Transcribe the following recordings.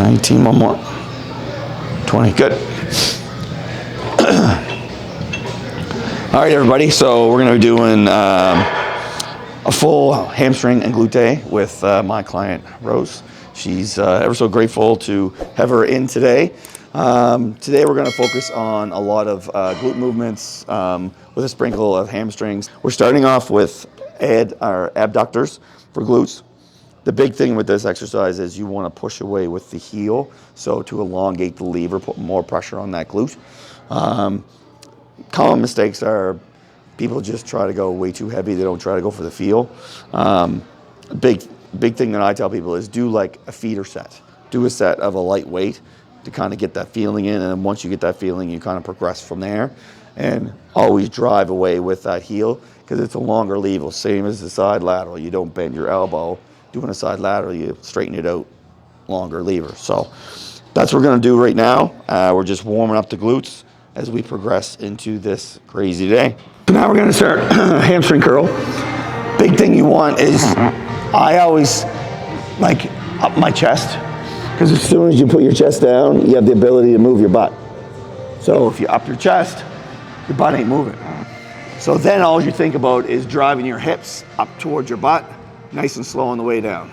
19, one more. 20, good. All right, everybody, so we're gonna be doing a full hamstring and glute day with my client, Rose. She's ever so grateful to have her in today. Today we're gonna focus on a lot of glute movements with a sprinkle of hamstrings. We're starting off with our abductors for glutes. The big thing with this exercise is you want to push away with the heel, so to elongate the lever, put more pressure on that glute. Common mistakes are people just try to go way too heavy. They don't try to go for the feel. Big thing that I tell people is do like a feeder set. Do a set of a light weight to kind of get that feeling in, and then once you get that feeling, you kind of progress from there. And always drive away with that heel because it's a longer lever, same as the side lateral. You don't bend your elbow. Doing a side lateral, you straighten it out, longer lever. So that's what we're gonna do right now. We're just warming up the glutes as we progress into this crazy day. So now we're gonna start hamstring curl. Big thing you want is, I always like up my chest, because as soon as you put your chest down, you have the ability to move your butt. So if you up your chest, your butt ain't moving. So then all you think about is driving your hips up towards your butt, nice and slow on the way down.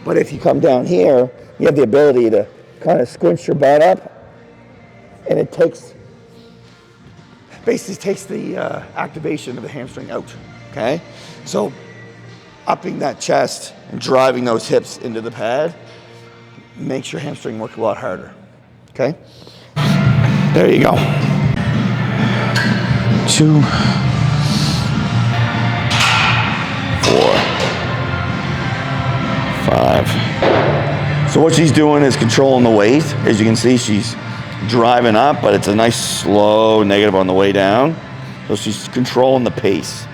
But if you come down here, you have the ability to kind of squinch your butt up, and it basically takes the activation of the hamstring out, okay? So upping that chest and driving those hips into the pad makes your hamstring work a lot harder, okay? There you go. 2, 4, 5. So what she's doing is controlling the weight. As you can see, she's driving up, but it's a nice slow negative on the way down. So she's controlling the pace.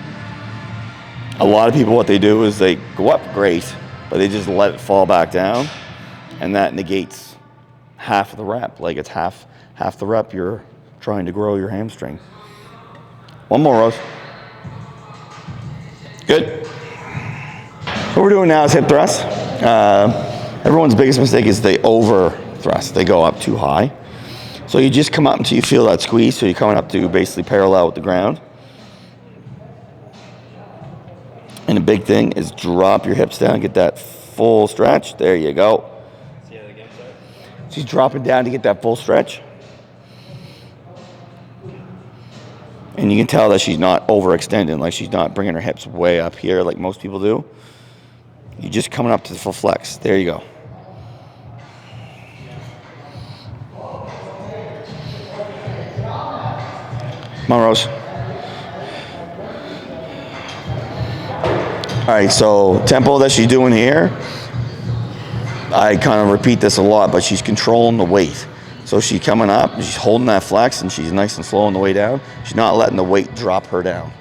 A lot of people, what they do is they go up great, but they just let it fall back down, and that negates half of the rep. Like it's half the rep you're trying to grow your hamstring. One more, Rose. Good. What we're doing now is hip thrust. Everyone's biggest mistake is they over thrust. They go up too high. So you just come up until you feel that squeeze. So you're coming up to basically parallel with the ground. And the big thing is drop your hips down, get that full stretch. There you go. She's dropping down to get that full stretch. And you can tell that she's not overextending, like she's not bringing her hips way up here like most people do. You're just coming up to the full flex. There you go. Come on, Rose. All right, so tempo that she's doing here, I kind of repeat this a lot, but she's controlling the weight. So she's coming up, she's holding that flex, and she's nice and slow on the way down. She's not letting the weight drop her down.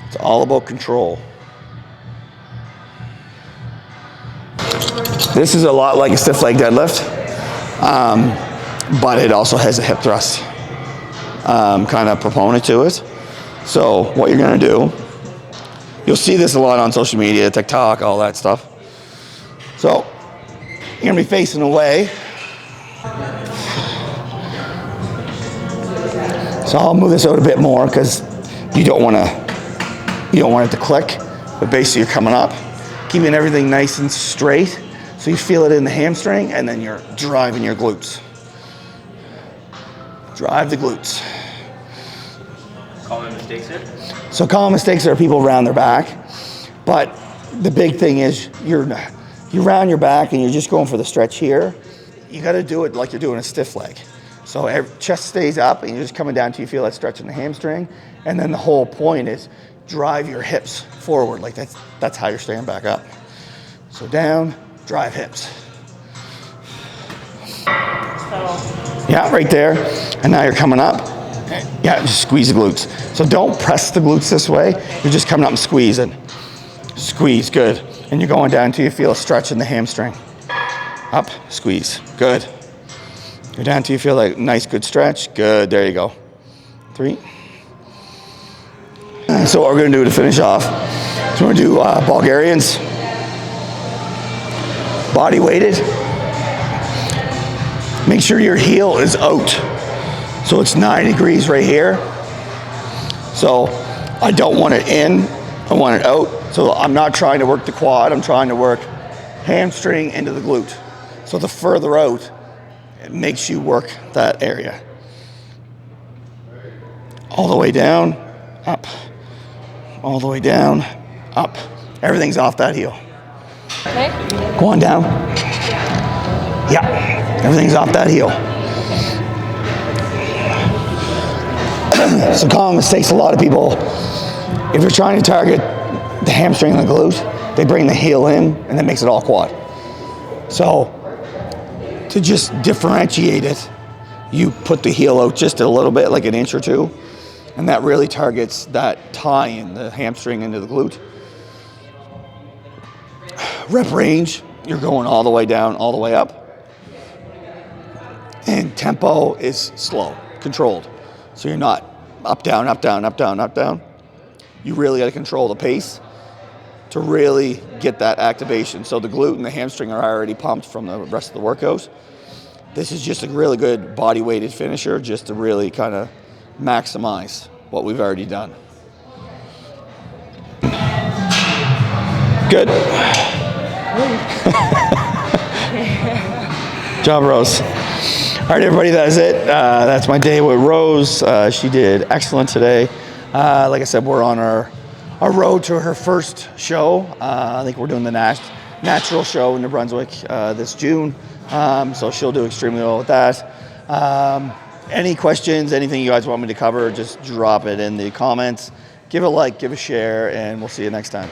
It's all about control. This is a lot like a stiff leg deadlift, but it also has a hip thrust kind of proponent to it. So what you're gonna do, you'll see this a lot on social media, TikTok, all that stuff. So you're gonna be facing away. So I'll move this out a bit more because you don't want it to click, but basically you're coming up, keeping everything nice and straight so you feel it in the hamstring, and then you're driving your glutes. Drive the glutes. Common mistakes here? So common mistakes are people round their back, but the big thing is you round your back and you're just going for the stretch here. You got to do it like you're doing a stiff leg. So chest stays up and you're just coming down till you feel that stretch in the hamstring. And then the whole point is drive your hips forward. Like that's how you're staying back up. So down, drive hips. Yeah, right there. And now you're coming up. Yeah, just squeeze the glutes. So don't press the glutes this way. You're just coming up and squeezing. Squeeze, good. And you're going down until you feel a stretch in the hamstring. Up, squeeze, good. Go down till you feel like nice, good stretch. Good, there you go. 3. So what we're gonna do to finish off, so we're gonna do Bulgarians. Body weighted. make sure your heel is out. So it's 9 degrees right here. So I don't want it in, I want it out. So I'm not trying to work the quad, I'm trying to work hamstring into the glute. So the further out, it makes you work that area. All the way down, up. All the way down, up. Everything's off that heel. Okay. Go on down. Yeah, everything's off that heel. Some common mistakes a lot of people, if you're trying to target the hamstring and the glute, they bring the heel in and that makes it all quad. So to just differentiate it, you put the heel out just a little bit, like an inch or two, and that really targets that tie in the hamstring into the glute. Rep range, you're going all the way down, all the way up. And tempo is slow, controlled. So you're not up, down, up, down, up, down, up, down. You really got to control the pace to really get that activation. So the glute and the hamstring are already pumped from the rest of the workouts. This is just a really good body weighted finisher just to really kind of maximize what we've already done. Good. Job, Rose. All right, everybody, that is it. That's my day with Rose. She did excellent today. Like I said, we're on our road to her first show. I think we're doing the natural show in New Brunswick this June. So she'll do extremely well with that. Any questions, anything you guys want me to cover, just drop it in the comments. Give a like, give a share, and we'll see you next time.